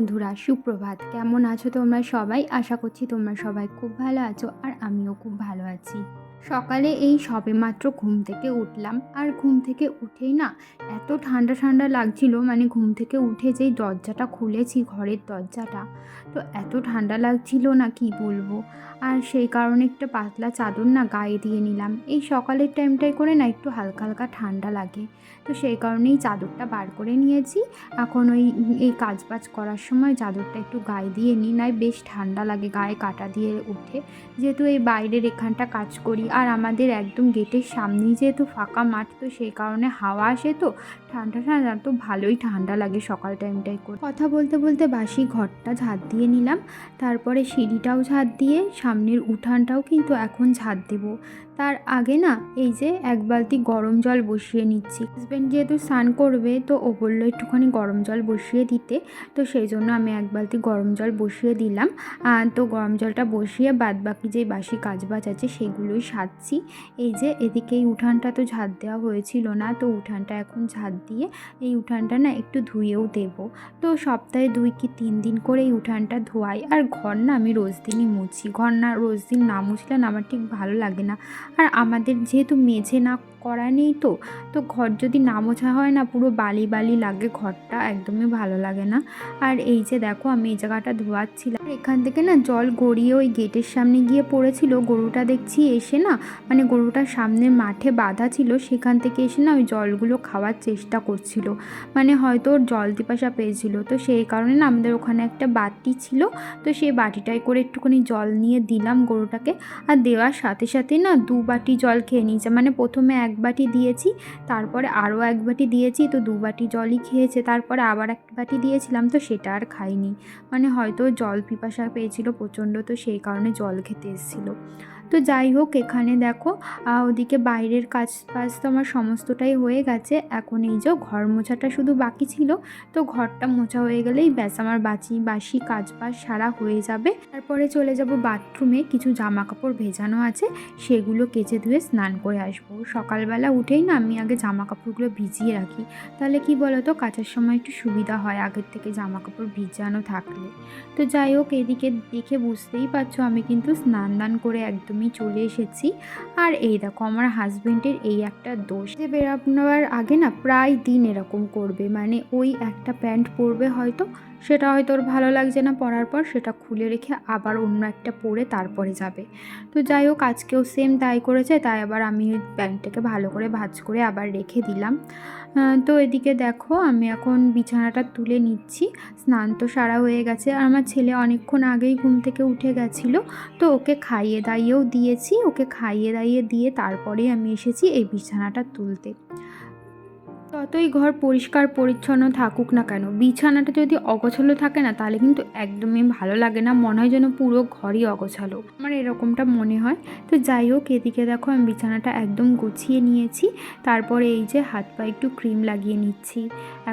বন্ধুরা, সুপ্রভাত। কেমন আছো তোমরা সবাই? আশা করছি তোমরা সবাই খুব ভালো আছো, আর আমিও খুব ভালো আছি। সকালে এই সবেমাত্র ঘুম থেকে উঠলাম, আর ঘুম থেকে উঠেই না এত ঠান্ডা ঠান্ডা লাগছিল, মানে ঘুম থেকে উঠে যেই দরজাটা খুলেছি, ঘরের দরজাটা, তো এত ঠান্ডা লাগছিল না কি বলবো। আর সেই কারণে একটা পাতলা চাদর না গায়ে দিয়ে নিলাম। এই সকালের টাইমটায় করে না একটু হালকা হালকা ঠান্ডা লাগে, তো সেই কারণেই চাদরটা বার করে নিয়েছি। এখন এই কাজবাজ করার সময় চাদরটা একটু গায়ে দিয়ে নিই, নয় বেশ ঠান্ডা লাগে, গায়ে কাটা দিয়ে ওঠে। যেহেতু এই বাইরের এখানটা কাজ করি, আর আমাদের একদম গেটের সামনেই যেহেতু ফাঁকা মাঠ, তো সেই কারণে হাওয়া আসে, তো ঠান্ডা ঠান্ডা, তো ভালোই ঠান্ডা লাগে সকাল টাইমটায় করে। কথা বলতে বলতে বাসি ঘরটা ঝাড় দিয়ে নিলাম, তারপরে সিঁড়িটাও ঝাড় দিয়ে সামনের উঠানটাও কিন্তু এখন ঝাড় দেবো। তার আগে না এই যে এক বালতি গরম জল বসিয়ে নিচ্ছি। হাজব্যান্ড যেহেতু স্নান করবে, তো ও বললো একটুখানি গরম জল বসিয়ে দিতে, তো সেই জন্য আমি এক বালতি গরম জল বসিয়ে দিলাম। তো গরম জলটা বসিয়ে বাদ বাকি যে বাসি কাজবাজ আছে সেগুলোই সারছি। এই যে এদিকে এই উঠানটা তো ঝাড় দেওয়া হয়েছিল না, তো উঠানটা এখন ঝাড় দিয়ে এই উঠানটা না একটু ধুয়েও দেব। তো সপ্তাহে 2 কি 3 দিন করে এই উঠানটা ধোয়াই। আর ঘর না আমি রোজ দিনই মুছি, ঘর না রোজ দিন না মুছলে না আমার ঠিক ভালো লাগে না। আর আমাদের যেহেতু মেঝে না করা নেই, তো ঘর যদি না মোছা হয় না, পুরো বালি বালি লাগে, ঘরটা একদমই ভালো লাগে না। আর এই যে দেখো আমি এই জায়গাটা ধোয়াচ্ছিলাম, এখান থেকে না জল গড়িয়ে ওই গেটের সামনে গিয়ে পড়েছিল। গরুটা দেখছি এসে না, মানে গরুটার সামনে মাঠে বাঁধা ছিল, সেখান থেকে এসে না ওই জলগুলো খাওয়ার চেষ্টা করছিল, মানে হয়তো ওর জল পিপাসা পেয়েছিল। তো সেই কারণে না আমাদের ওখানে একটা বাটি ছিল, তো সেই বাটিটায় করে একটুখানি জল নিয়ে দিলাম গরুটাকে। আর দেওয়ার সাথে সাথে না 2 বাটি জল খেয়ে নিয়েছে, মানে প্রথমে 1 বাটি দিয়েছি, তারপরে আরও 1 বাটি দিয়েছি, তো 2 বাটি জলই খেয়েছে। তারপরে আবার 1 বাটি দিয়েছিলাম, তো সেটা আর খাইনি, মানে হয়তো জল পিপাসা পেয়েছিল প্রচণ্ড, তো সেই কারণে জল খেতে এসেছিলো। তো যাই হোক, এখানে দেখো ওদিকে বাইরের কাজ বাজ তো আমার সমস্তটাই হয়ে গেছে। এখন এই যে ঘর মোছাটা শুধু বাকি ছিল, তো ঘরটা মোছা হয়ে গেলেই ব্যাস আমার বাসি কাজ বাজ সারা হয়ে যাবে। তারপরে চলে যাব বাথরুমে, কিছু জামা কাপড় ভেজানো আছে, সেগুলো কেচে ধুয়ে স্নান করে আসবো। সকালবেলা উঠেই না আমি আগে জামা কাপড়গুলো ভিজিয়ে রাখি, তাহলে কি বলো তো, কাচার সময় একটু সুবিধা হয় আগের থেকে জামা কাপড় ভিজানো থাকলে। তো যাই হোক, এদিকে দেখে বুঝতেই পারছো আমি কিন্তু স্নান দান করে একদমই চলে এসেছি। আর এই দেখো আমার হাজবেন্ডের এই একটা দোষ, যে বেরোনোর আগে না প্রায় দিন এরকম করবে, মানে ওই একটা প্যান্ট পরবে, হয়তো সেটা হয়তো ওর ভালো লাগছে না পরার পর, সেটা খুলে রেখে আবার অন্য একটা পরে তারপরে যাবে। তো যাই হোক, আজকেও সেম তাই করেছে, তাই আবার আমি ওই প্যান্টটাকে ভালো করে ভাঁজ করে আবার রেখে দিলাম। তো এদিকে দেখো আমি এখন বিছানাটা তুলে নিচ্ছি। স্নান তো সারা হয়ে গেছে, আর আমার ছেলে অনেকক্ষণ আগেই ঘুম থেকে উঠে গেছিলো, তো ওকে খাইয়ে দাইয়েও দিয়েছি। ওকে খাইয়ে দাইয়ে দিয়ে তারপরে আমি এসেছি এই বিছানাটা তুলতে। যতই ঘর পরিষ্কার পরিচ্ছন্ন থাকুক না কেন, বিছানাটা যদি অগোছালো থাকে না, তাহলে কিন্তু একদমই ভালো লাগে না, মনে হয় যেন পুরো ঘরই অগোছালো, আমার এরকমটা মনে হয়। তো যাই হোক, এদিকে দেখো আমি বিছানাটা একদম গুছিয়ে নিয়েছি। তারপরে এই যে হাত পায়ে একটু ক্রিম লাগিয়ে নিচ্ছি।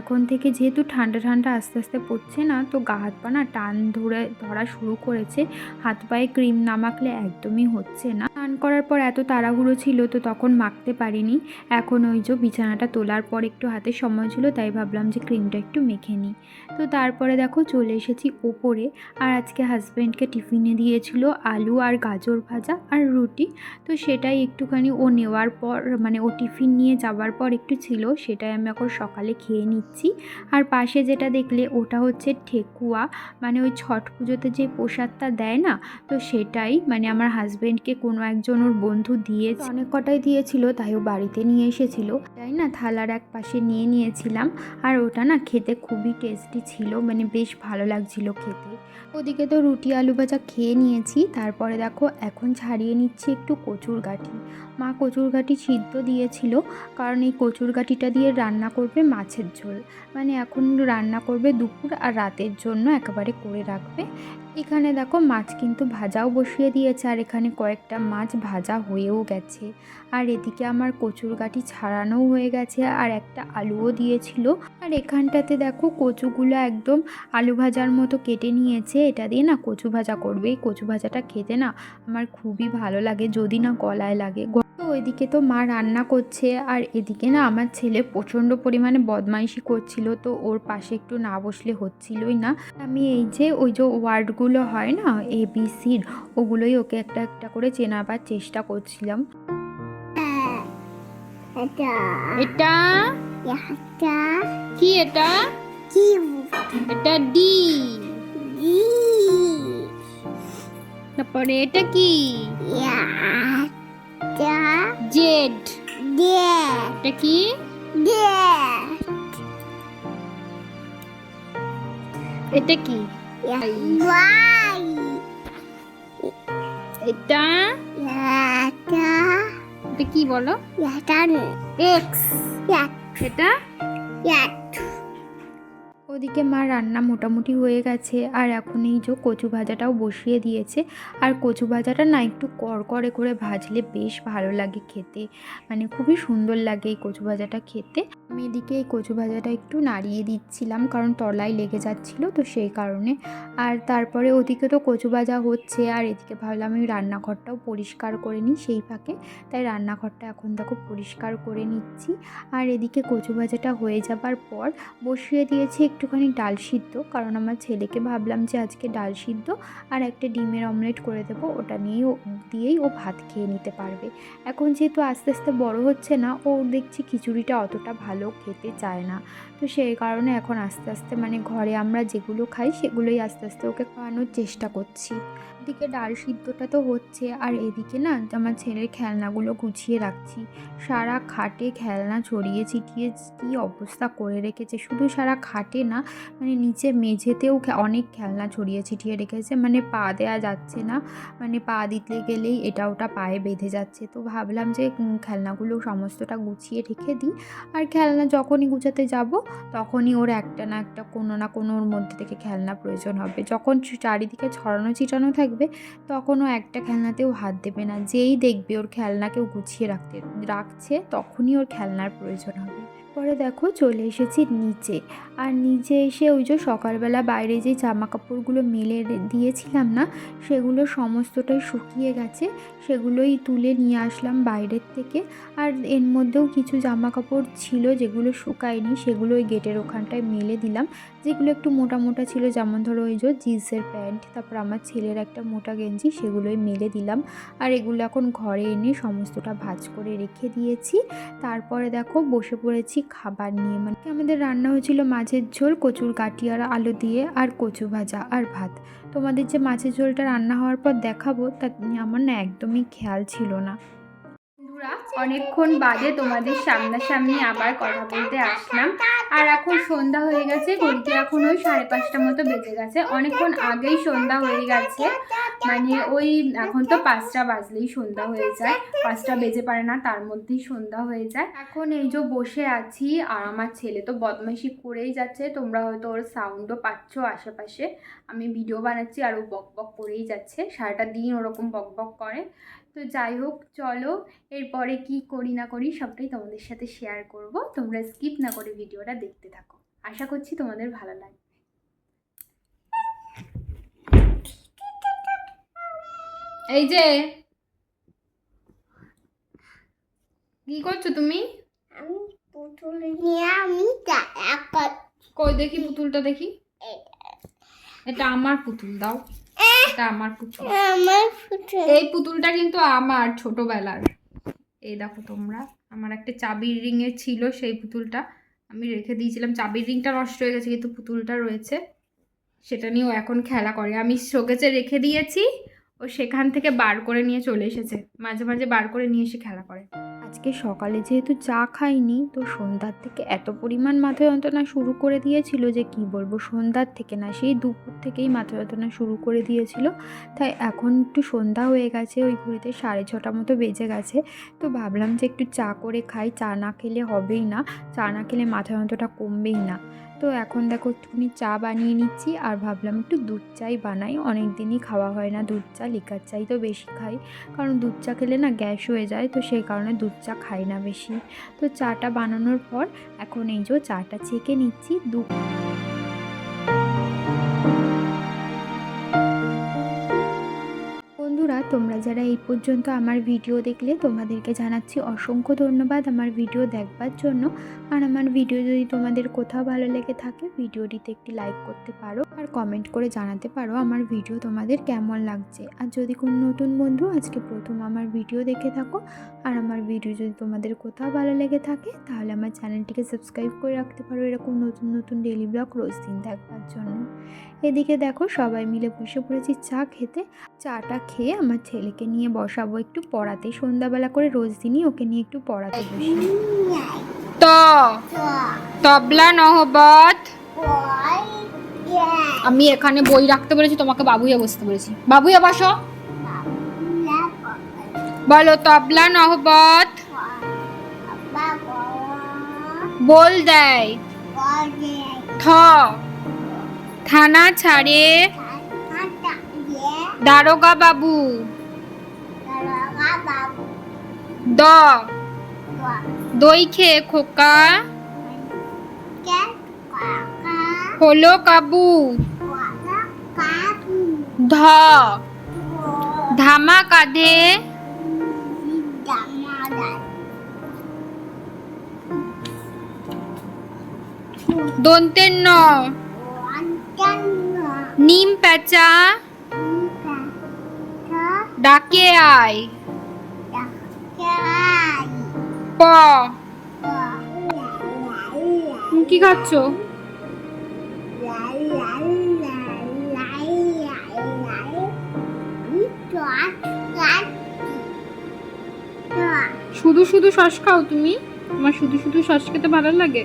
এখন থেকে যেহেতু ঠান্ডা ঠান্ডা আস্তে আস্তে পড়ছে না, তো গা হাত পা না টান ধরা শুরু করেছে, হাত পায়ে ক্রিম না মাখলে একদমই হচ্ছে না। স্নান করার পর এত তাড়াহুড়ো ছিল, তো তখন মাখতে পারিনি। এখন ওই যে বিছানাটা তোলার পর একটু হাতে সময় ছিল, তাই ভাবলাম যে ক্রিমটা একটু মেখে নিই। তো তারপরে দেখো চলে এসেছি ওপরে। আর আজকে হাজব্যান্ডকে টিফিনে দিয়েছিল আলু আর গাজর ভাজা আর রুটি, তো সেটাই একটুখানি ও নেওয়ার পর, মানে ও টিফিন নিয়ে যাওয়ার পর একটু ছিল, সেটাই আমি এখন সকালে খেয়ে নিচ্ছি। আর পাশে যেটা দেখলে ওটা হচ্ছে ঠেকুয়া, মানে ওই ছট পুজোতে যে প্রসাদটা দেয় না, তো সেটাই, মানে আমার হাজব্যান্ডকে কোনো একজন ওর বন্ধু দিয়েছে, অনেক কটাই দিয়েছিল, তাই ও বাড়িতে নিয়ে এসেছিল, তাই না থালার এক পাশে নিয়ে নিয়েছিলাম। আর ওটা না খেতে খুবই টেস্টি ছিল, মানে বেশ ভালো লাগছিল খেতে। ওদিকে তো রুটি আলু ভাজা খেয়ে নিয়েছি। তারপরে দেখো এখন ছাড়িয়ে নিচ্ছি একটু কচুর গাঁঠি। মা কচুর গাঁঠি সিদ্ধ দিয়েছিল, কারণ এই কচুর গাঁঠিটা দিয়ে রান্না করবে মাছের ঝোল, মানে এখন রান্না করবে দুপুর আর রাতের জন্য একেবারে করে রাখবে। এখানে দেখো মাছ কিন্তু ভাজাও বসিয়ে দিয়েছে, আর এখানে কয়েকটা মাছ ভাজা হয়েও গেছে। আর এদিকে আমার কচুর গাঁঠি ছাড়ানোও হয়ে গেছে, আর একটা আলুও দিয়েছিল। আর এখানটাতে দেখো কচুগুলো একদম আলু ভাজার মতো কেটে নিয়েছে, এটা দিয়ে না কচু ভাজা করবে। এই কচু ভাজাটা খেতে না আমার খুবই ভালো লাগে, যদি না গলায় লাগে। তো ওইদিকে তো মা রান্না করছে আর এদিকে না আমার ছেলে প্রচণ্ড পরিমাণে বদমাইশি করছিল, তো ওর পাশে একটু না বসলে হচ্ছিলই না। আমি এই যে ওই যে ওয়ার্ডগুলো হয় না ABCর, ওগুলোই ওকে একটা একটা করে চেনাবার চেষ্টা করছিলাম। এটা এটা এটা কি? এটা কি এটা ডি। জি তারপরে এটা কি? এটা জেড। দে এটা কি? দে এটা কি? ওয়াই এটা এটা এটা কি বলো? এটা এক্স। এটা ওদিকে মা রান্না মোটামুটি হয়ে গেছে আর এখন এই যে কচু ভাজাটাও বসিয়ে দিয়েছে। আর কচু ভাজাটা না একটু কড়কড়ে করে ভাজলে বেশ ভালো লাগে খেতে, মানে খুবই সুন্দর লাগে এই কচু ভাজাটা খেতে। আমি এদিকে এই কচু ভাজাটা একটু নাড়িয়ে দিচ্ছিলাম কারণ তলায় লেগে যাচ্ছিল, তো সেই কারণে। আর তারপরে ওদিকে তো কচু ভাজা হচ্ছে আর এদিকে ভাবলাম আমি রান্নাঘরটাও পরিষ্কার করে নিই সেই ফাঁকে, তাই রান্নাঘরটা এখন দেখো পরিষ্কার করে নিচ্ছি। আর এদিকে কচু ভাজাটা হয়ে যাবার পর বসিয়ে দিয়েছি একটুখানি ডাল সিদ্ধ, কারণ আমার ছেলেকে ভাবলাম যে আজকে ডাল সিদ্ধ আর একটা ডিমের অমলেট করে দেবো, ওটা দিয়েই ও ভাত খেয়ে নিতে পারবে। এখন যেহেতু আস্তে আস্তে বড় হচ্ছে না, ও দেখছি খিচুড়িটা অতটা ভালো খেতে চায় না, তো সেই কারণে এখন আস্তে আস্তে মানে ঘরে আমরা যেগুলো খাই সেগুলোই আস্তে আস্তে ওকে খাওয়ানোর চেষ্টা করছি। এদিকে ডাল সিদ্ধটা তো হচ্ছে আর এদিকে না আমার ছেলের খেলনাগুলো গুছিয়ে রাখছি। সারা খাটে খেলনা ছড়িয়ে ছিটিয়ে কী অবস্থা করে রেখেছে, শুধু সারা খাটে না মানে নিচে মেঝেতেও অনেক খেলনা ছড়িয়ে ছিটিয়ে রেখেছে, মানে পা দেওয়া যাচ্ছে না, মানে পা দিতে গেলেই এটা ওটা পায়ে বেঁধে যাচ্ছে। তো ভাবলাম যে খেলনাগুলো সমস্তটা গুছিয়ে রেখে দিই, আর খেলনা যখনই গুছাতে যাব তখনই ওর একটা না একটা কোনো না কোনো ওর মধ্যে থেকে খেলনা প্রয়োজন হবে। যখন চারিদিকে ছড়ানো ছিটানো থাকবে তখন ও একটা খেলনাতেও হাত দেবে না, যেই দেখবে ওর খেলনাকেও গুছিয়ে রাখছে তখনই ওর খেলনার প্রয়োজন হবে। পরে দেখো চলে এসেছি নিচে, আর নিচে এসে ওই যে সকালবেলা বাইরে যে জামা কাপড়গুলো মেলে দিয়েছিলাম না, সেগুলো সমস্তটাই শুকিয়ে গেছে, সেগুলোই তুলে নিয়ে আসলাম বাইরের থেকে। আর এর মধ্যেও কিছু জামা কাপড় ছিল যেগুলো শুকায়নি, সেগুলো ওই গেটের ওখানটায় মেলে দিলাম। যেগুলো একটু মোটা মোটা ছিল, যেমন ধরো ওই যে জিন্সের প্যান্ট, তারপর আমার ছেলের একটা মোটা গেঞ্জি, সেগুলোই মেলে দিলাম। আর এগুলো এখন ঘরে এনে সমস্তটা ভাঁজ করে রেখে দিয়েছি। তারপরে দেখো বসে পড়েছি খাবার নিয়ে, মানে আমাদের রান্না হয়েছিল মাছের ঝোল, কচুর গাঁটি আর আলু দিয়ে, আর কচু ভাজা আর ভাত। তোমাদের যে মাছের ঝোলটা রান্না হওয়ার পর দেখাবো তা আমার না একদমই খেয়াল ছিল না। বন্ধুরা, অনেকক্ষণ বাদে তোমাদের সামনাসামনি আবার কথা বলতে আসলাম। আর এখন সন্ধ্যা হয়ে গেছে, ঘড়িতে এখন ওই 5:30 মতো বেজে গেছে, অনেকক্ষণ আগেই সন্ধ্যা হয়ে গেছে, মানে ওই এখন তো 5টা বাজলেই সন্ধ্যা হয়ে যায়, 5টা বেজে পারে না তার মধ্যেই সন্ধ্যা হয়ে যায়। এখন এই যে বসে আছি আর আমার ছেলে তো বদমাইশি করেই যাচ্ছে, তোমরা হয়তো ওর সাউন্ডও পাচ্ছ আশেপাশে, আমি ভিডিও বানাচ্ছি আর ও বক বক করেই যাচ্ছে, সারাটা দিন ওরকম বক বক করে। তো যাই হোক, চলো এরপরে কি করি না করি সবটাই তোমাদের সাথে শেয়ার করব, তোমরা স্কিপ না করে ভিডিওটা দেখতে থাকো, আশা করছি তোমাদের ভালো লাগবে। এই যে কি করছো তুমি? আমি পুতুল নিয়ে আমি কই দেখি পুতুলটা দেখি। এটা আমার পুতুল, দাও, এটা আমার পুতুল। আমার পুতুল এই পুতুলটা কিন্তু আমার ছোটবেলার। এই দেখো তোমরা, আমার একটা চাবির রিংয়ের ছিল, সেই পুতুলটা আমি রেখে দিয়েছিলাম, চাবির রিংটা নষ্ট হয়ে গেছে কিন্তু পুতুলটা রয়েছে, সেটা নিয়েও এখন খেলা করে। আমি শোকেজে রেখে দিয়েছি, ও সেখান থেকে বার করে নিয়ে চলে এসেছে, মাঝে মাঝে বার করে নিয়ে এসে খেলা করে। আজকে সকালে যেহেতু চা খাইনি, তো সন্ধ্যার থেকে এত পরিমাণ মাথা যন্ত্রণা শুরু করে দিয়েছিল যে কি বলবো, সন্ধ্যার থেকে না সেই দুপুর থেকেই মাথা যন্ত্রণা শুরু করে দিয়েছিল। তাই এখন একটু সন্ধ্যা হয়ে গেছে, ওই ঘড়িতে 6:30 মতো বেজে গেছে, তো ভাবলাম যে একটু চা করে খাই, চা না খেলে হবেই না, চা না খেলে মাথা যন্ত্রণাটা কমবেই না। তো এখন দেখো একটুখানি চা বানিয়ে নিচ্ছি, আর ভাবলাম একটু দুধ চাই বানাই, অনেক দিনই খাওয়া হয় না দুধ চা, লিকার চাই তো বেশি খাই, কারণ দুধ চা খেলে না গ্যাস হয়ে যায়, তো সেই কারণে দুধ চা খাই না বেশি। তো চাটা বানানোর পর এখন এই যে চাটা ছেঁকে নিচ্ছি। বন্ধুরা, বন্ধুরা, তোমরা যারা এই পর্যন্ত আমার ভিডিও দেখলে তোমাদেরকে জানাচ্ছি অসংখ্য ধন্যবাদ আমার ভিডিও দেখবার জন্য। আর আমার ভিডিও যদি তোমাদের কোথাও ভালো লেগে থাকে ভিডিওটিতে একটি লাইক করতে পারো আর কমেন্ট করে জানাতে পারো আমার ভিডিও তোমাদের কেমন লাগছে। আর যদি কোনো নতুন বন্ধু আজকে প্রথম আমার ভিডিও দেখে থাকো আর আমার ভিডিও যদি তোমাদের কোথাও ভালো লেগে থাকে তাহলে আমার চ্যানেলটিকে সাবস্ক্রাইব করে রাখতে পারো এরকম নতুন নতুন ডেইলি ব্লগ রোজ দিন দেখবার জন্য। এদিকে দেখো সবাই মিলে বসে পড়েছি চা খেতে। চাটা খেয়ে আমার ছেলেকে নিয়ে বসাবো একটু পড়াতে, সন্ধ্যাবেলা করে রোজ দিনই ওকে নিয়ে একটু পড়াতে বসি। ত তবলা নহবত। আমি এখানে বই রাখতে বলেছি, তোমাকে বাবুইয়া বসতে বলেছি। বাবুইয়া বসো, বলো তবলা নহবত বল দেয়। থ থানা ছাড়ে দারোগা বাবু। দ দই খেয়ে খোকা হলো কাবু। ধ ধামা কাঁধে দন্তের ন নিম প্যাঁচা ডাকে আয়। প তুমি কি খাচ্ছ? শুধু শুধু শ্বাস খাও তুমি? তোমার শুধু শুধু শ্বাস খেতে ভালো লাগে?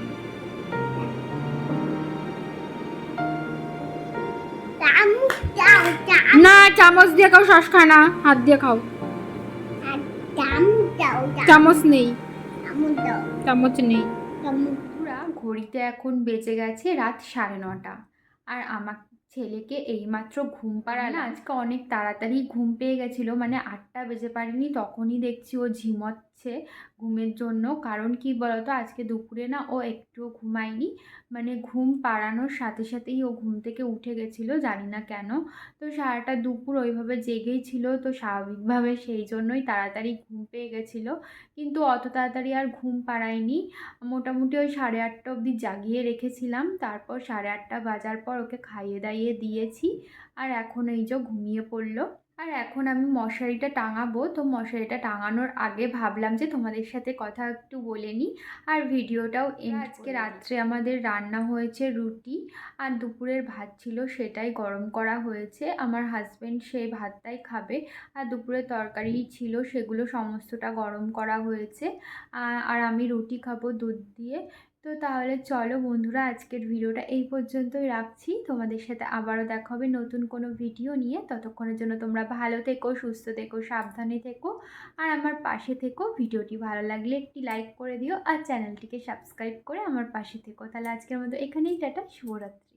না, চামচ দিয়ে খাও, শ্বাস খায় না, হাত দিয়ে খাও। চামচ নেই, চামচ নেই। বন্ধুরা, ঘড়িতে এখন বেজে গেছে রাত 9:30 আর আমার ছেলেকে এইমাত্র ঘুম পাড়ালাম। আজকে অনেক তাড়াতাড়ি ঘুম পেয়ে গেছিলো, মানে 8টা বেজে পারিনি তখনই দেখছি ও ঝিমোচ্ছে ঘুমের জন্য। কারণ কি বলতো, আজকে দুপুরে না ও একটুও ঘুমায়নি, মানে ঘুম পাড়ানোর সাথে সাথেই ও ঘুম থেকে উঠে গেছিলো, জানি না কেন। তো সারাটা দুপুর ওইভাবে জেগেই ছিল, তো স্বাভাবিকভাবে সেই জন্যই তাড়াতাড়ি ঘুম পেয়ে গেছিলো। কিন্তু অত তাড়াতাড়ি আর ঘুম পাড়ায়নি, মোটামুটি ওই 8:30 অবধি জাগিয়ে রেখেছিলাম। তারপর 8:30 বাজার পর ওকে খাইয়ে দাইয়ে দিয়েছি আর এখন এই যে ঘুমিয়ে পড়লো। আর এখন আমি মশারিটা টাঙাবো, তো মশারিটা টাঙানোর আগে ভাবলাম যে তোমাদের সাথে কথা একটু বলে নিই আর ভিডিওটাও আজকে রাত্রে আমাদের রান্না হয়েছে রুটি আর দুপুরের ভাত ছিল সেটাই গরম করা হয়েছে। আমার হাজব্যান্ড সেই ভাতটাই খাবে আর দুপুরের তরকারি ছিল সেগুলো সমস্তটা গরম করা হয়েছে। আর আমি রুটি খাবো দুধ দিয়ে। তো তাহলে চলো বন্ধুরা, আজকের ভিডিওটা এই পর্যন্তই রাখছি। তোমাদের সাথে আবারও দেখা হবে নতুন কোনো ভিডিও নিয়ে। ততক্ষণের জন্য তোমরা ভালো থেকো, সুস্থ থেকো, সাবধানে থেকো আর আমার পাশে থেকো। ভিডিওটি ভালো লাগলে একটি লাইক করে দিও আর চ্যানেলটিকে সাবস্ক্রাইব করে আমার পাশে থেকো। তাহলে আজকের মতো এখানেই টাটা, শুভরাত্রি।